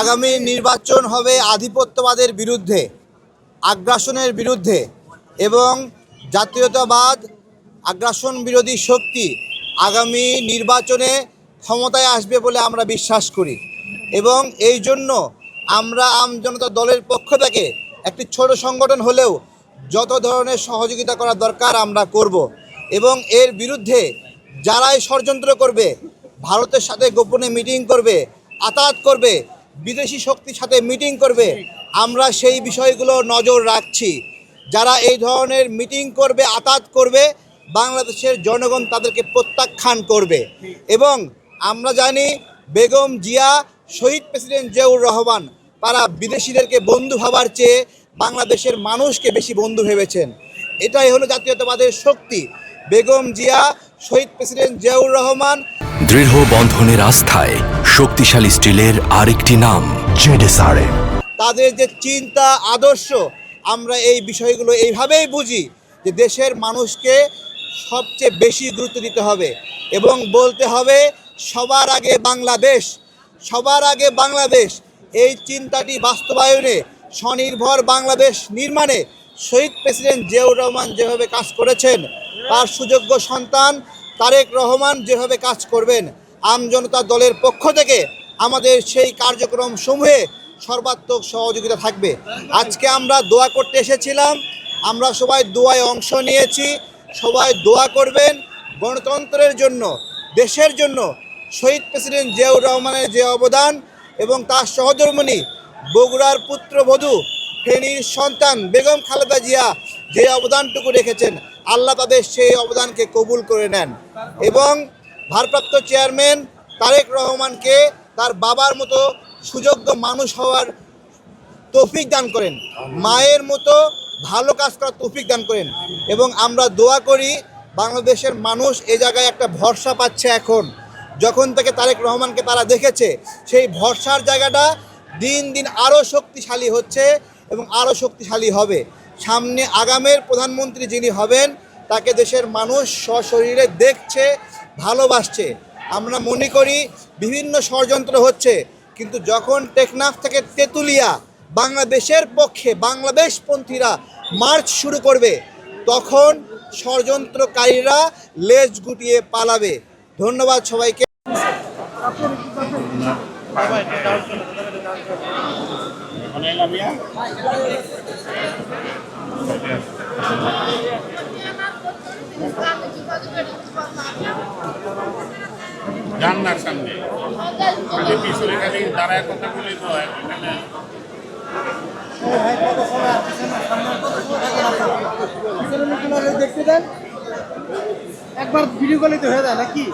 আগামী নির্বাচন হবে আধিপত্যবাদের বিরুদ্ধে, আগ্রাসনের বিরুদ্ধে এবং জাতীয়তাবাদ আগ্রাসন বিরোধী শক্তি আগামী নির্বাচনে ক্ষমতায় আসবে বলে আমরা বিশ্বাস করি এবং এই জন্য আমরা আমজনতা দলের পক্ষ থেকে একটি ছোট সংগঠন হলেও যত ধরনের সহযোগিতা করা দরকার আমরা করব এবং এর বিরুদ্ধে যারাই ষড়যন্ত্র করবে, ভারতের সাথে গোপনে মিটিং করবে, আতাত করবে, বিদেশি শক্তির সাথে মিটিং করবে, আমরা সেই বিষয়গুলো নজর রাখছি। যারা এই ধরনের মিটিং করবে, আতাত করবে, বাংলাদেশের জনগণ তাদেরকে প্রত্যাখ্যান করবে এবং আমরা জানি বেগম জিয়া, শহীদ প্রেসিডেন্ট জিয়াউর রহমান তারা বিদেশিদেরকে বন্ধু ভাবার চেয়ে বাংলাদেশের মানুষকে বেশি বন্ধু ভেবেছেন। এটাই হলো জাতীয়তাবাদের শক্তি। বেগম জিয়া, শহীদ প্রেসিডেন্ট জিয়াউর রহমান। দৃঢ় বন্ধনের আস্থায় শক্তিশালী স্টিলের আরেকটি নাম জেডএসআরএম। তাদের যে চিন্তা, আদর্শ, আমরা এই বিষয়গুলো এইভাবেই বুঝি যে দেশের মানুষকে সবচেয়ে বেশি গুরুত্ব দিতে হবে এবং বলতে হবে সবার আগে বাংলাদেশ, সবার আগে বাংলাদেশ। এই চিন্তাটি বাস্তবায়নে, স্বনির্ভর বাংলাদেশ নির্মাণে শহীদ প্রেসিডেন্ট জিয়াউর রহমান যেভাবে কাজ করেছেন, তার সুযোগ্য সন্তান তারেক রহমান যেভাবে কাজ করবেন, আমজনতা দলের পক্ষ থেকে আমাদের সেই কার্যক্রম সমূহে সর্বাত্মক সহযোগিতা থাকবে। আজকে আমরা দোয়া করতে এসেছিলাম, আমরা সবাই দোয়ায় অংশ নিয়েছি। সবাই দোয়া করবেন গণতন্ত্রের জন্য, দেশের জন্য। শহীদ প্রেসিডেন্ট জিয়াউর রহমানের যে অবদান এবং তার সহধর্মিণী বগুড়ার পুত্রবধূ ফেনীর সন্তান বেগম খালেদা জিয়া যে অবদানটুকু রেখেছেন, আল্লাহ তাদের সেই অবদানকে কবুল করে নেন এবং ভারপ্রাপ্ত চেয়ারম্যান তারেক রহমানকে তার বাবার মতো সুযোগ্য মানুষ হওয়ার তৌফিক দান করেন, মায়ের মতো ভালো কাজ করার তৌফিক দান করেন এবং আমরা দোয়া করি বাংলাদেশের মানুষ এ জায়গায় একটা ভরসা পাচ্ছে। এখন যখন থেকে তারেক রহমানকে তারা দেখেছে, সেই ভরসার জায়গাটা দিন দিন আরও শক্তিশালী হচ্ছে এবং আরও শক্তিশালী হবে। সামনে আগামের প্রধানমন্ত্রী যিনি হবেন, তাকে দেশের মানুষ সশরীরে দেখছে, ভালোবাসছে। আমরা মনে করি বিভিন্ন ষড়যন্ত্র হচ্ছে, কিন্তু যখন টেকনাফ থেকে তেঁতুলিয়া বাংলাদেশের পক্ষে বাংলাদেশপন্থীরা মার্চ শুরু করবে, তখন ষড়যন্ত্রকারীরা লেজ গুটিয়ে পালাবে। ধন্যবাদ সবাইকে। জানলার সামনে পিছনে খালি দাঁড়ায় কথা বলে তো এখানে দেখতে দেন, একবার ভিডিও কলে তো হয়ে যায় নাকি?